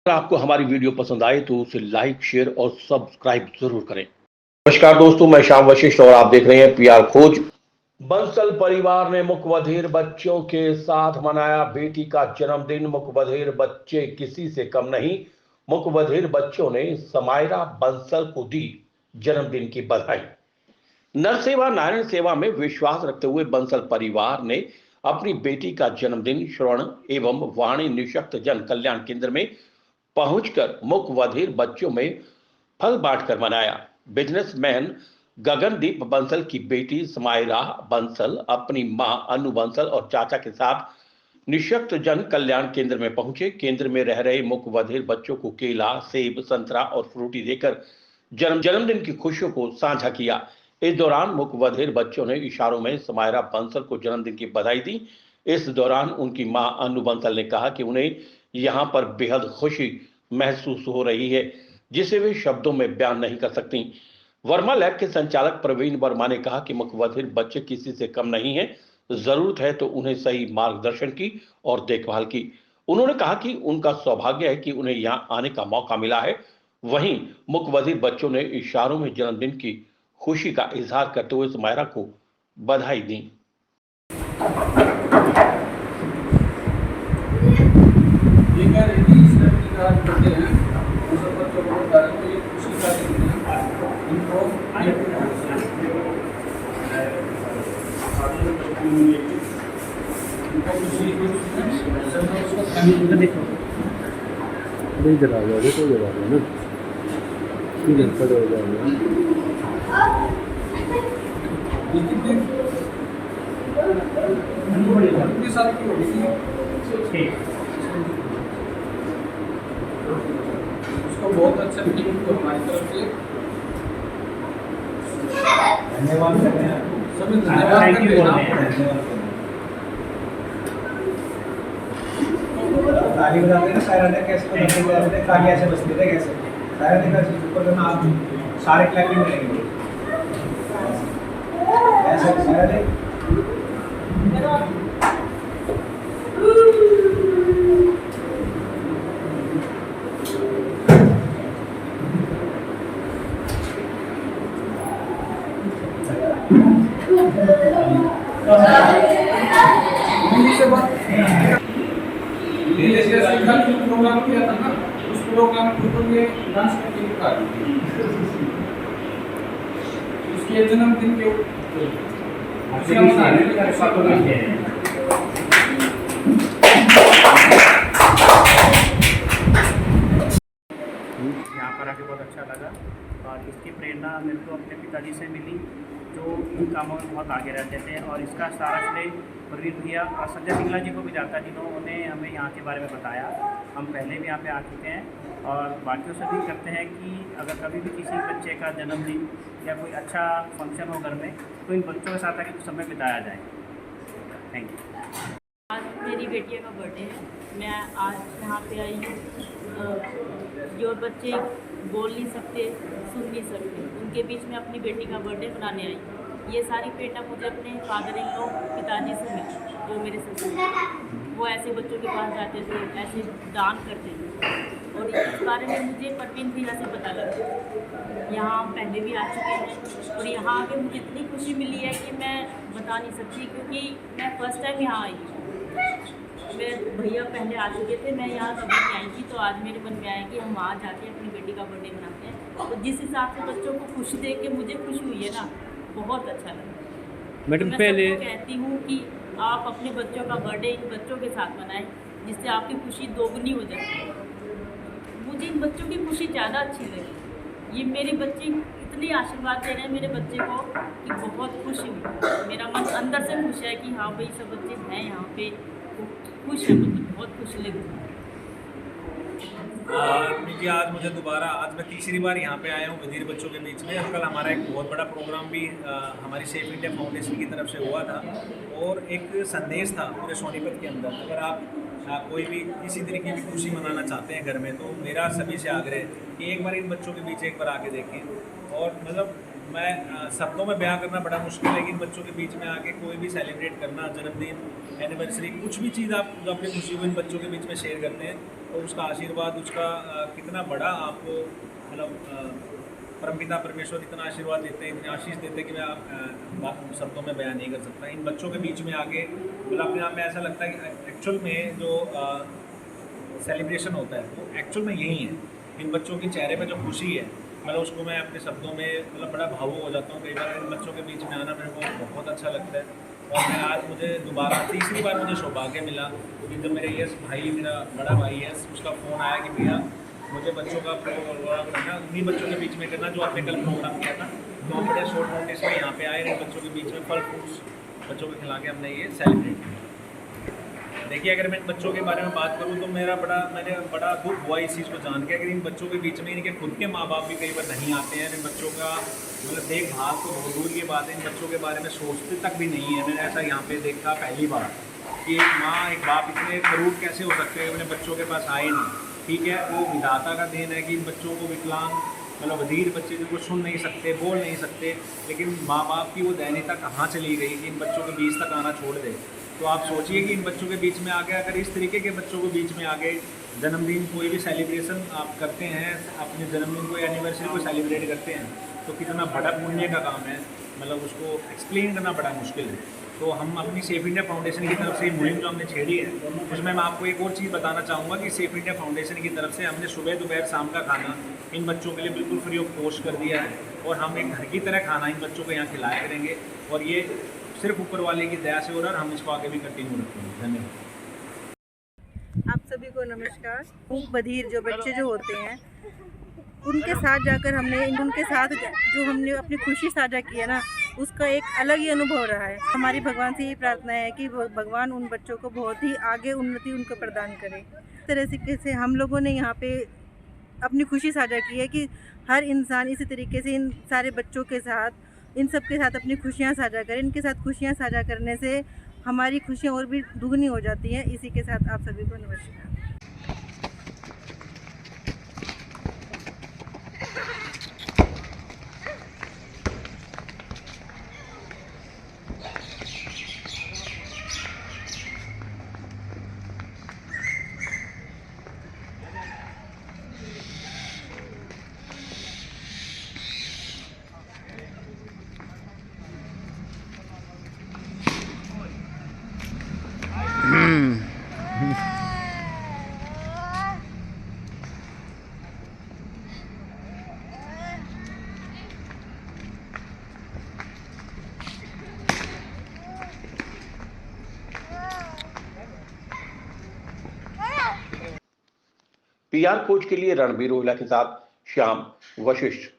अगर आपको हमारी वीडियो पसंद आए तो उसे लाइक, शेयर और सब्सक्राइब जरूर करें। नमस्कार दोस्तों, मैं श्याम वशिष्ठ और आप देख रहे हैं पीआर खोज। बंसल परिवार ने मुकबधिर बच्चों के साथ मनाया बेटी का जन्मदिन। मुकबधिर बच्चे किसी से कम नहीं। मुकबधिर बच्चों ने समायरा बंसल को दी जन्मदिन की बधाई। नर सेवा नारायण सेवा में विश्वास रखते हुए बंसल परिवार ने अपनी बेटी का जन्मदिन श्रवण एवं वाणी निशक्त जन कल्याण केंद्र में पहुंचकर मुकबधिर बच्चों में फल बांटकर मनाया। बिजनेसमैन गगनदीप बंसल की बेटी समायरा बंसल अपनी मां अनु बंसल और चाचा के साथ निशक्त जन कल्याण केंद्र में पहुंचे। केंद्र में रह रहे मुकबधिर बच्चों को केला, सेब, संतरा और फ्रूटी देकर जन्मदिन की खुशियों को साझा किया। इस दौरान मुकबधिर बच्चों ने इशारों में समायरा बंसल को जन्मदिन की बधाई दी। इस दौरान उनकी मां अनु बंसल ने कहा कि उन्हें यहां पर बेहद खुशी महसूस हो रही है जिसे वे शब्दों में बयान नहीं कर सकती। वर्मा लैब के संचालक प्रवीण वर्मा ने कहा कि मुकबधिर बच्चे किसी से कम नहीं हैं, जरूरत है तो उन्हें सही मार्गदर्शन की और देखभाल की। उन्होंने कहा कि उनका सौभाग्य है कि उन्हें यहां आने का मौका मिला है। वहीं मुकबधिर बच्चों ने इशारों में जन्मदिन की खुशी का इजहार करते हुए सुमायरा को बधाई दी। इधर आ जाओ, देखो इधर आ जाओ ना, इधर खड़े हो जाओ। उसको बहुत अच्छा हमारी तरफ से धन्यवाद सभी धन्यवाद ताली बजाते हैं सारे ने कैसे बजाते थे, ताली ऐसे बजते थे कैसे सारे ने कैसे ऊपर करना, आप सारे क्लैपिंग करेंगे ऐसे सारे ने कल जो प्रोग्राम किया था ना, उस प्रोग्राम के ऊपर डांस करके दिखा उसके जन्मदिन के यहाँ पर आके बहुत अच्छा लगा और इसकी प्रेरणा मेरे को अपने पिताजी से मिली जो इन कामों में बहुत आगे रहते थे और इसका सारा श्रेय प्रवीण भैया और संजय सिंगला जी को भी जाता है जिन्होंने हमें यहाँ के बारे में बताया। हम पहले भी यहाँ पे आ चुके हैं और बाकियों से भी करते हैं कि अगर कभी भी किसी बच्चे का जन्मदिन या कोई अच्छा फंक्शन हो घर में तो इन बच्चों के साथ आके कुछ समय बिताया जाए। Thank you. आज मेरी बेटिया का बर्थडे है। मैं आज यहाँ पे आई हूँ। जो बच्चे बोल नहीं सकते, सुन नहीं सकते, उनके बीच में अपनी बेटी का बर्थडे मनाने आई। ये सारी प्रेरणा मुझे अपने फादर इन लॉ पिताजी से मिली, जो मेरे ससुर हैं। वो ऐसे बच्चों के पास जाते थे, ऐसे दान करते थे और इस बारे में मुझे प्रवीण भैया से पता लगा। यहाँ हम पहले भी आ चुके हैं और यहाँ आके मुझे इतनी खुशी मिली है कि मैं बता नहीं सकती, क्योंकि मैं फर्स्ट टाइम यहाँ आई हूँ। मेरे भैया पहले आ चुके थे, मैं यहाँ कभी नहीं आई थी, तो आज मेरे मन में आया कि हम वहाँ जाके अपनी बेटी का बर्थडे मनाते हैं। तो जिस हिसाब से बच्चों को खुशी देख के मुझे खुशी हुई है ना, बहुत अच्छा लगा। मैडम मैं पहले कहती हूँ कि आप अपने बच्चों का बर्थडे इन बच्चों के साथ मनाएं, जिससे आपकी खुशी दोगुनी हो जाती है। मुझे इन बच्चों की खुशी ज़्यादा अच्छी लगी। ये मेरे बच्चे इतनी आशीर्वाद दे रहे हैं मेरे बच्चे को कि बहुत खुशी हुई। मेरा मन अंदर से खुश है कि हाँ भाई सब बच्चे हैं यहाँ पे, खुश है, मुझे बहुत खुशी लगी। जी आज मैं तीसरी बार यहाँ पे आया हूँ बधिर बच्चों के बीच में। कल हमारा एक बहुत बड़ा प्रोग्राम भी हमारी सेफ इंडिया फाउंडेशन की तरफ से हुआ था और एक संदेश था पूरे सोनीपत के अंदर। अगर आप कोई भी किसी तरीके की खुशी मनाना चाहते हैं घर में, तो मेरा सभी से आग्रह है कि एक बार इन बच्चों के बीच एक बार आके देखें और मतलब मैं शब्दों में बयां करना बड़ा मुश्किल है कि इन बच्चों के बीच में आके कोई भी सेलिब्रेट करना, जन्मदिन, एनिवर्सरी, कुछ भी चीज़ आप जो अपनी खुशी को इन बच्चों के बीच में शेयर करते हैं, और उसका आशीर्वाद, उसका कितना बड़ा आपको मतलब परमपिता परमेश्वर इतना आशीर्वाद देते हैं, इतनी आशीष देते हैं कि मैं बात शब्दों में बयान नहीं कर सकता। इन बच्चों के बीच में आके मतलब अपने आप में ऐसा लगता है कि एक्चुअल में जो सेलिब्रेशन होता है वो एक्चुअल में यही है। इन बच्चों के चेहरे पे जो खुशी है, मतलब उसको मैं अपने शब्दों में मतलब बड़ा भावुक हो जाता हूँ। कई बार इन बच्चों के बीच में आना मेरे को बहुत अच्छा लगता है। और मैं आज मुझे दोबारा तीसरी बार मुझे सौभाग्य मिला कि जब मेरे यस भाई, मेरा बड़ा भाई यस, उसका फ़ोन आया कि भैया मुझे बच्चों का प्रोग्राम करना, उन्हीं बच्चों के बीच में करना जो आपने कल प्रोग्राम किया था। तो हम बड़े शॉर्ट नोटिस में यहाँ पे आए, इन बच्चों के बीच में फल फ्रूट्स बच्चों को खिला के हमने ये सेलिब्रेट किया। देखिए, अगर मैं इन बच्चों के बारे में बात करूं तो मैंने बड़ा दुख हुआ इस चीज़ को जान के। अगर इन बच्चों के बीच में इनके खुद के माँ बाप भी कई बार नहीं आते हैं, इन बच्चों का मतलब देखभाल तो बहुत दूर की बात है, इन बच्चों के बारे में सोचते तक भी नहीं है। मैंने ऐसा यहाँ पे देखा पहली बार कि एक माँ, एक बाप इतने करूब कैसे हो सकते हैं, अपने बच्चों के पास आए नहीं। ठीक है, वो विधाता का देन है कि इन बच्चों को विकलांग मतलब बधिर बच्चे जो कुछ सुन नहीं सकते, बोल नहीं सकते, लेकिन माँ बाप की वो दयनीयता कहाँ चली गई कि इन बच्चों के बीच तक आना छोड़ दे। तो आप सोचिए कि इन बच्चों के बीच में आगे, अगर इस तरीके के बच्चों के बीच में आगे जन्मदिन, कोई भी सेलिब्रेशन आप करते हैं, अपने जन्मदिन को, एनिवर्सरी को सेलिब्रेट करते हैं, तो कितना बड़ा पुण्य का काम है। मतलब उसको एक्सप्लेन करना बड़ा मुश्किल है। तो हम अपनी सेफ इंडिया फाउंडेशन की तरफ से मुहिम जो हमने छेड़ी है, उसमें मैं आपको एक और चीज़ बताना चाहूँगा कि सेफ इंडिया फाउंडेशन की तरफ से हमने सुबह, दोपहर, शाम का खाना इन बच्चों के लिए बिल्कुल फ्री ऑफ कॉस्ट कर दिया है। और हम एक घर की तरह खाना इन बच्चों को यहाँ खिलाया करेंगे, और ये सिर्फ ऊपर वाले की दया से हो रहा है, हम इसको आगे भी कंटिन्यू रखेंगे। धन्यवाद। आप सभी को नमस्कार। मूक बधिर जो बच्चे जो होते हैं, उनके साथ जाकर उनके साथ जो हमने अपनी खुशी साझा की है ना, उसका एक अलग ही अनुभव रहा है। हमारी भगवान से यही प्रार्थना है कि भगवान उन बच्चों को बहुत ही आगे उन्नति उनको प्रदान करे। इस तरह से हम लोगों ने यहाँ पे अपनी खुशी साझा की है कि हर इंसान इसी तरीके से इन सारे बच्चों के साथ, इन सब के साथ अपनी खुशियाँ साझा करें। इनके साथ खुशियाँ साझा करने से हमारी खुशियाँ और भी दुगनी हो जाती हैं। इसी के साथ आप सभी को नमस्कार। पीआर खोज के लिए रणबीर रोहिला के साथ श्याम वशिष्ठ।